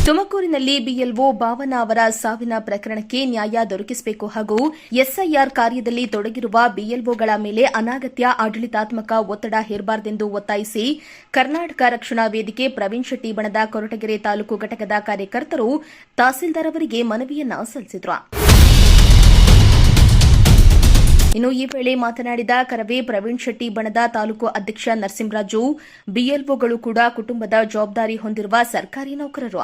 ತುಮಕೂರಿನಲ್ಲಿ ಬಿಎಲ್ಒ ಭಾವನಾ ಅವರ ಸಾವಿನ ಪ್ರಕರಣಕ್ಕೆ ನ್ಯಾಯ ದೊರಕಿಸಬೇಕು ಹಾಗೂ ಎಸ್ಐಆರ್ ಕಾರ್ಯದಲ್ಲಿ ತೊಡಗಿರುವ ಬಿಎಲ್ಒಗಳ ಮೇಲೆ ಅನಗತ್ಯ ಆಡಳಿತಾತ್ಮಕ ಒತ್ತಡ ಹೇರಬಾರದೆಂದು ಒತ್ತಾಯಿಸಿ ಕರ್ನಾಟಕ ರಕ್ಷಣಾ ವೇದಿಕೆ ಪ್ರವೀಣ್ ಶೆಟ್ಟಿ ಬಣದ ಕೊರಟಗೆರೆ ತಾಲೂಕು ಘಟಕದ ಕಾರ್ಯಕರ್ತರು ತಹಸೀಲ್ದಾರ್ ಅವರಿಗೆ ಮನವಿಯನ್ನ ಸಲ್ಲಿಸಿದರು. ಇನ್ನು ಈ ವೇಳೆ ಮಾತನಾಡಿದ ಕರವೇ ಪ್ರವೀಣ್ ಶೆಟ್ಟಿ ಬಣದ ತಾಲೂಕು ಅಧ್ಯಕ್ಷ ನರಸಿಂಹರಾಜು, ಬಿಎಲ್ಒಗಳು ಕೂಡ ಕುಟುಂಬದ ಜವಾಬ್ದಾರಿ ಹೊಂದಿರುವ ಸರ್ಕಾರಿ ನೌಕರರು.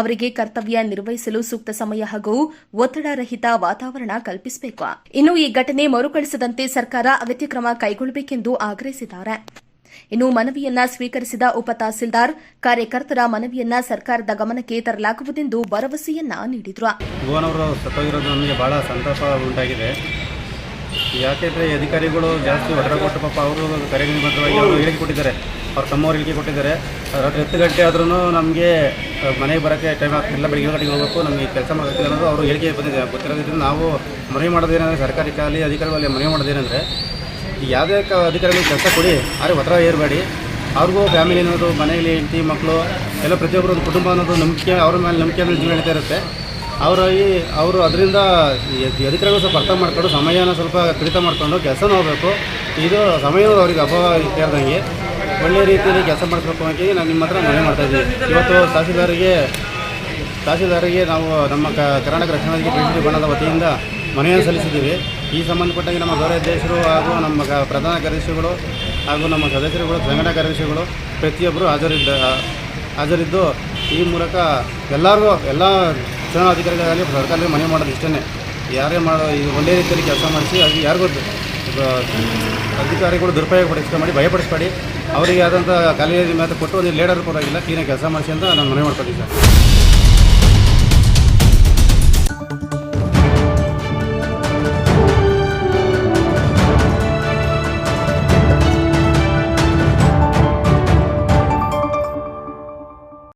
ಅವರಿಗೆ ಕರ್ತವ್ಯ ನಿರ್ವಹಿಸಲು ಸೂಕ್ತ ಸಮಯ ಹಾಗೂ ಒತ್ತಡರಹಿತ ವಾತಾವರಣ ಕಲ್ಪಿಸಬೇಕು. ಇನ್ನು ಈ ಘಟನೆ ಮರುಕಳಿಸದಂತೆ ಸರ್ಕಾರ ಅಗತ್ಯ ಕ್ರಮ ಕೈಗೊಳ್ಳಬೇಕೆಂದು ಆಗ್ರಹಿಸಿದ್ದಾರೆ. ಇನ್ನು ಮನವಿಯನ್ನ ಸ್ವೀಕರಿಸಿದ ಉಪ ತಹಸೀಲ್ದಾರ್ ಕಾರ್ಯಕರ್ತರ ಮನವಿಯನ್ನ ಸರ್ಕಾರದ ಗಮನಕ್ಕೆ ತರಲಾಗುವುದೆಂದು ಭರವಸೆಯನ್ನ ನೀಡಿದರು. ಬಹಳ ಸಂತಾಪ ಉಂಟಾಗಿದೆ. ಯಾಕೆಂದರೆ ಅಧಿಕಾರಿಗಳು ಜಾಸ್ತಿ ಒತ್ತಡ ಕೊಟ್ಟು ಪಾಪ ಅವರು ಕಾರ್ಯನಿರ್ಬದ್ಧವಾಗಿ ಅವರು ಹೇಳಿಕೆ ಕೊಟ್ಟಿದ್ದಾರೆ, ಅವ್ರು ತಮ್ಮವ್ರು ಹೇಳಿಕೆ ಕೊಟ್ಟಿದ್ದಾರೆ. ರಾತ್ರಿ 10 ಗಂಟೆ ಆದ್ರೂ ನಮಗೆ ಮನೆಗೆ ಬರೋಕ್ಕೆ ಟೈಮ್ ಆಗ್ತಿಲ್ಲ, ಬೆಳಿಗ್ಗೆ ಗಂಟೆಗೆ ಹೋಗಬೇಕು, ನಮಗೆ ಕೆಲಸ ಮಾಡೋಕ್ಕಿಲ್ಲ ಅನ್ನೋದು ಅವರು ಹೇಳಿಕೆ ಗೊತ್ತಿರೋದ್ರಿಂದ ನಾವು ಮನವಿ ಮಾಡೋದೇನೆಂದರೆ ಸರ್ಕಾರಿ ಖಾಲಿ ಅಧಿಕಾರಿಗಳಲ್ಲಿ ಮನವಿ ಮಾಡೋದೇನೆಂದರೆ ಯಾವುದೇ ಅಧಿಕಾರಿಗಳು ಕೆಲಸ ಕೊಡಿ, ಆದರೆ ಒತ್ತಡ ಏರಬೇಡಿ. ಅವ್ರಿಗೂ ಫ್ಯಾಮಿಲಿ ಅನ್ನೋದು ಮನೆಯಲ್ಲಿ ಹೆಂಡತಿ ಮಕ್ಕಳು ಎಲ್ಲ ಪ್ರತಿಯೊಬ್ಬರು ಒಂದು ಕುಟುಂಬ ಅನ್ನೋದು ನಂಬಿಕೆ ಅವ್ರ ಮೇಲೆ ನಂಬಿಕೆ ಮೇಲೆ ಜೀವನ ನಡೀತಾ ಇರುತ್ತೆ. ಅವರು ಅದರಿಂದ ಅಧಿಕಾರಿಗಳು ಸ್ವಲ್ಪ ಅರ್ಥ ಮಾಡ್ಕೊಂಡು ಸಮಯನ ಸ್ವಲ್ಪ ಕಡಿತ ಮಾಡಿಕೊಂಡು ಕೆಲಸನೂ ಹೋಗಬೇಕು. ಇದು ಸಮಯ ಅವರಿಗೆ ಅಭಾವ ಇರ್ದಂಗೆ ಒಳ್ಳೆಯ ರೀತಿಯಲ್ಲಿ ಕೆಲಸ ಮಾಡಿಸ್ಬೇಕು ಅಂತ ನಾನು ನಿಮ್ಮ ಹತ್ರ ಮನವಿ ಮಾಡ್ತಾಯಿದ್ದೀವಿ. ಇವತ್ತು ತಹಸೀಲ್ದಾರಿಗೆ ನಾವು ನಮ್ಮ ಕರ್ನಾಟಕ ರಕ್ಷಣಾ ವೇದಿಕೆ ಪ್ರತಿನಿಧಿ ಬಣದ ವತಿಯಿಂದ ಮನವಿಯನ್ನು ಸಲ್ಲಿಸಿದ್ದೀವಿ. ಈ ಸಂಬಂಧಪಟ್ಟಾಗಿ ನಮ್ಮ ಗೌರವಾಧ್ಯಕ್ಷರು ಹಾಗೂ ನಮ್ಮ ಪ್ರಧಾನ ಕಾರ್ಯದರ್ಶಿಗಳು ಹಾಗೂ ನಮ್ಮ ಸದಸ್ಯರುಗಳು, ಸಂಘಟನಾ ಕಾರ್ಯದರ್ಶಿಗಳು ಪ್ರತಿಯೊಬ್ಬರು ಹಾಜರಿದ್ದು ಈ ಮೂಲಕ ಎಲ್ಲರಿಗೂ ಎಲ್ಲ ಚುನಾವಣಾಧಿಕಾರಿಗಳಲ್ಲಿ ಸರ್ಕಾರಕ್ಕೆ ಮನವಿ ಮಾಡೋದು ಇಷ್ಟೇ. ಯಾರೇ ಇದು ಒಳ್ಳೆಯ ರೀತಿಯಲ್ಲಿ ಕೆಲಸ ಮಾಡಿಸಿ ಅದು ಯಾರಿಗೂ ಅಧಿಕಾರಿಗಳು ದುರುಪಯೋಗ ಮಾಡಿ ಭಯಪಡಿಸ್ಬೇಡಿ. ಅವರಿಗೆ ಆದಂಥ ಖಾಲಿ ಮಾತು ಕೊಟ್ಟು ಒಂದು ಲೀಡರ್ ಪರವಾಗಿಲ್ಲ ಕ್ಲೀನಾಗಿ ಕೆಲಸ ಮಾಡಿಸಿ ಅಂತ ನಾನು ಮನವಿ ಮಾಡ್ಕೊತೀನಿ ಸರ್.